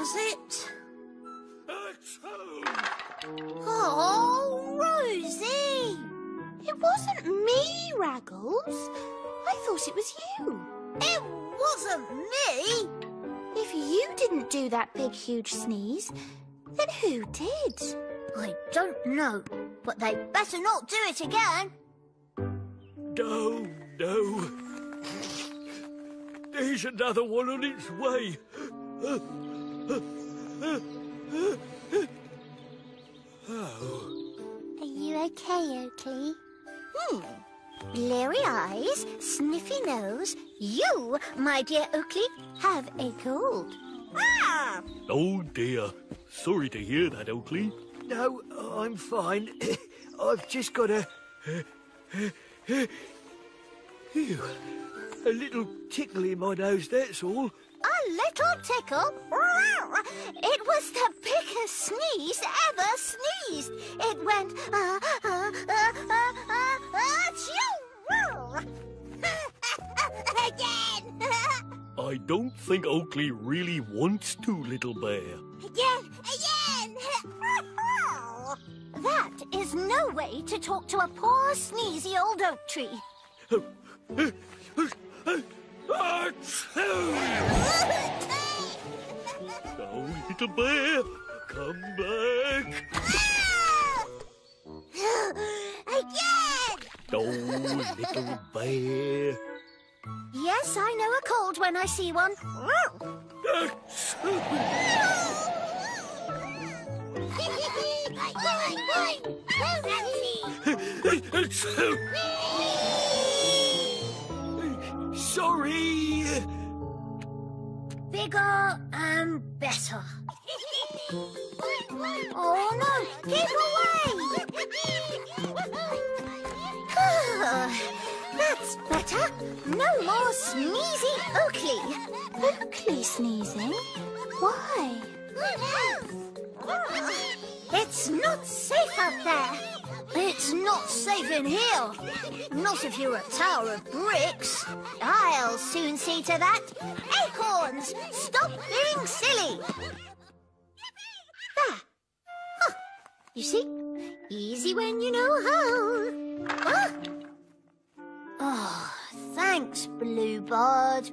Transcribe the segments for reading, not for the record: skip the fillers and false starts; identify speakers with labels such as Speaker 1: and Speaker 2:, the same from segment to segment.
Speaker 1: does it? Oh, Rosie! It wasn't me, Raggles. I thought it was you. It wasn't me! If you didn't do that big, huge sneeze, then who did? I don't know, but they better not do it again.
Speaker 2: No, no. There's another one on its way. Oh.
Speaker 1: Are you okay, Oakley? Bleary eyes, sniffy nose. You, my dear Oakley, have a cold. Ah!
Speaker 2: Oh, dear. Sorry to hear that, Oakley.
Speaker 3: No, I'm fine. I've just got a little tickle in my nose, that's all.
Speaker 1: A little tickle? It was the biggest sneeze ever sneezed. It went, achoo! Again!
Speaker 2: I don't think Oakley really wants to, little bear.
Speaker 1: Again! That is no way to talk to a poor, sneezy old oak tree.
Speaker 2: Oh, little bear, come back.
Speaker 1: Again!
Speaker 2: Oh, little bear.
Speaker 1: Yes, I know a cold when I see one.
Speaker 3: Sorry.
Speaker 1: Bigger and better. Oh no, keep away! That's better. No more sneezy Oakley. Oakley sneezing? Why? It's not safe out there. It's not safe in here. Not if you're a tower of bricks. I'll soon see to that. Acorns, stop being silly. There. Huh. You see? Easy when you know how. Huh? Oh, thanks, Bluebird.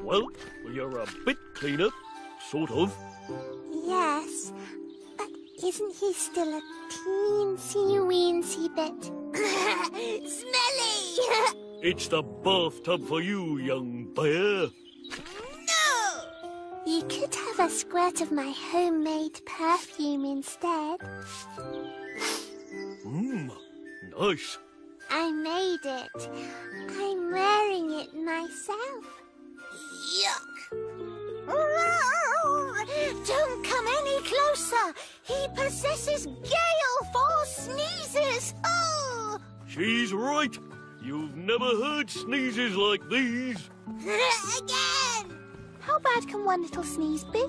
Speaker 2: Well, you're a bit cleaner, sort of.
Speaker 1: Yes, but isn't he still a teensy-weensy bit? Smelly!
Speaker 2: It's the bathtub for you, young bear.
Speaker 1: No! You could have a squirt of my homemade perfume instead.
Speaker 2: Nice.
Speaker 1: I made it. I'm wearing it myself. Yuck! Don't come any closer. He possesses gale force sneezes. Oh!
Speaker 2: She's right. You've never heard sneezes like these.
Speaker 1: Again! How bad can one little sneeze be?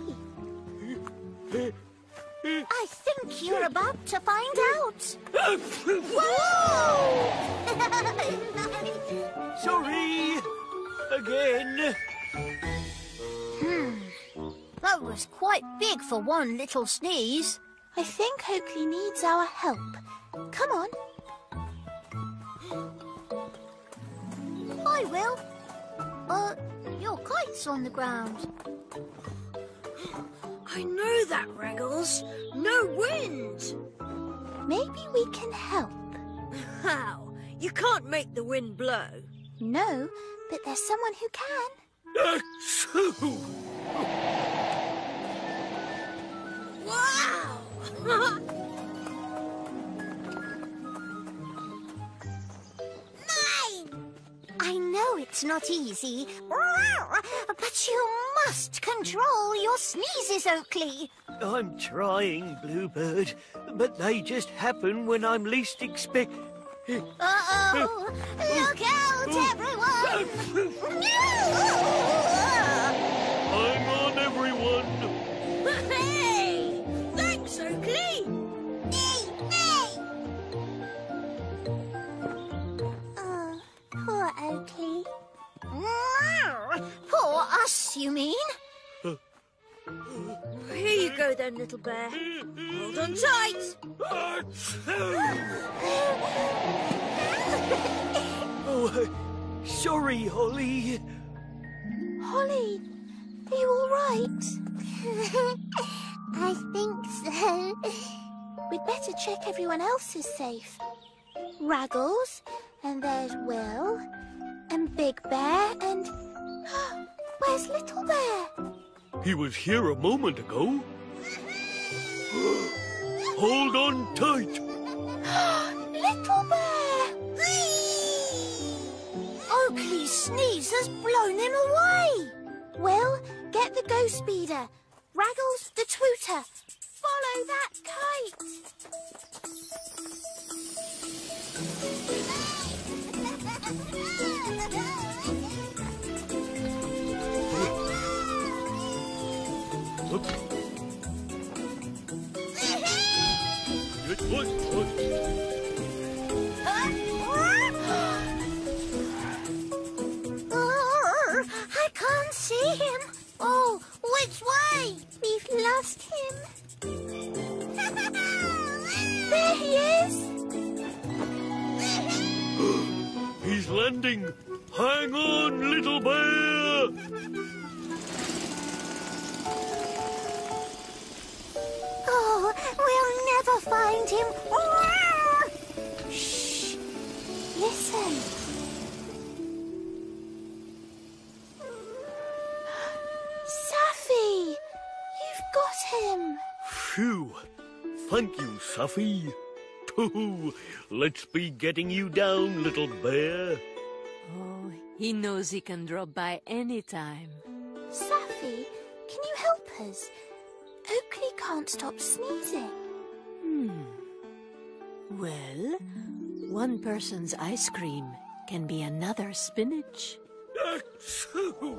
Speaker 1: I think you're about to find out. Whoa!
Speaker 3: Sorry. Again.
Speaker 1: That was quite big for one little sneeze. I think Oakley needs our help. Come on. I will. Your kite's on the ground.
Speaker 4: I know that, Raggles. No wind.
Speaker 1: Maybe we can help.
Speaker 4: How? You can't make the wind blow.
Speaker 1: No, but there's someone who can.
Speaker 4: Wow!
Speaker 1: Mine! I know it's not easy, but you must control your sneezes, Oakley.
Speaker 3: I'm trying, Bluebird, but they just happen when I'm least expect.
Speaker 1: Uh-oh! Look out, everyone!
Speaker 2: Hang on, everyone.
Speaker 4: Hey! Thanks, Oakley!
Speaker 1: Oh, poor Oakley. Poor us, you mean?
Speaker 4: Here you go then, little bear. Hold on tight.
Speaker 3: Oh, sorry, Holly.
Speaker 1: Holly, are you all right? I think so. We'd better check everyone else is safe. Raggles, and there's Will, and Big Bear, and... Where's Little Bear?
Speaker 2: He was here a moment ago. Hold on tight.
Speaker 1: Little Bear! Oakley's sneeze has blown him away. Will, get the ghost speeder. Raggles, the twooter. Follow that kite.
Speaker 2: It was fun.
Speaker 1: I can't see him. Oh, which way? We've lost him. There he is.
Speaker 2: He's landing. Hang on, little bear.
Speaker 1: Oh, we'll never find him. Shh. Listen. Safi, you've got him.
Speaker 2: Phew. Thank you, Safi. Tooh. Let's be getting you down, little bear.
Speaker 5: Oh, he knows he can drop by any time.
Speaker 1: Safi, can you help us? Oakley can't stop sneezing.
Speaker 5: Well, one person's ice cream can be another spinach.
Speaker 2: Achoo.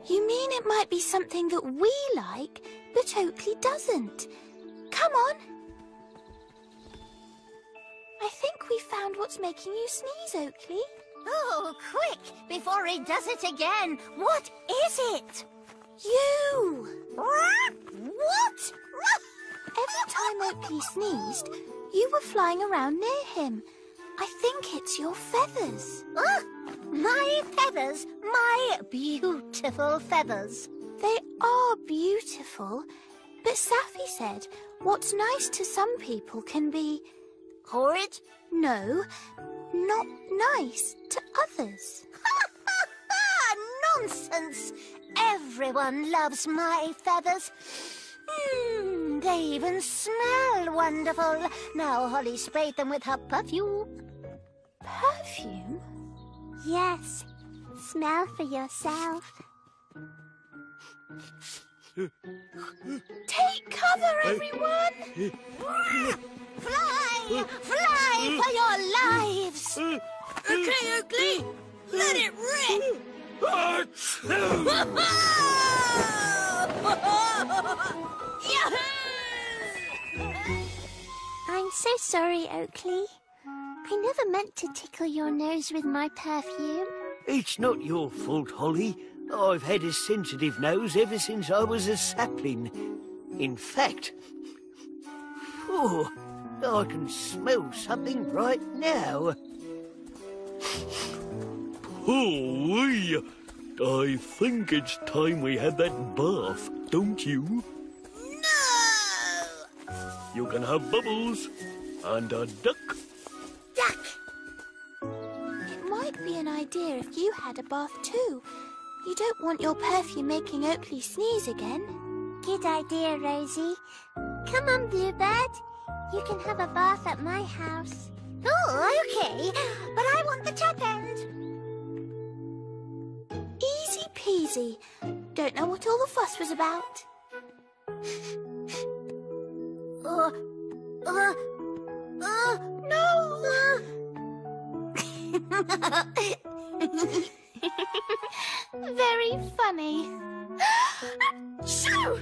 Speaker 1: You mean it might be something that we like, but Oakley doesn't? Come on. I think we found what's making you sneeze, Oakley. Oh, quick, before he does it again. What is it? You! What? Every time Oakley sneezed, you were flying around near him. I think it's your feathers. My feathers? My beautiful feathers. They are beautiful, but Safi said what's nice to some people can be... horrid? No, not nice to others. Nonsense! Everyone loves my feathers. They even smell wonderful. Now Holly sprayed them with her perfume. Perfume? Yes. Smell for yourself. Take cover, everyone! Fly! Fly for your lives!
Speaker 4: Okay, Oakley. Let it rip.
Speaker 1: I'm so sorry, Oakley. I never meant to tickle your nose with my perfume.
Speaker 3: It's not your fault, Holly. I've had a sensitive nose ever since I was a sapling. In fact... Oh, I can smell something right now.
Speaker 2: Oh, I think it's time we had that bath, don't you?
Speaker 1: No!
Speaker 2: You can have bubbles and a duck.
Speaker 1: Duck! It might be an idea if you had a bath too. You don't want your perfume making Oakley sneeze again. Good idea, Rosie. Come on, Bluebird. You can have a bath at my house. Oh, okay. But I want the top end. Easy peasy. Don't know what all the fuss was about. No! Very funny. Shoo!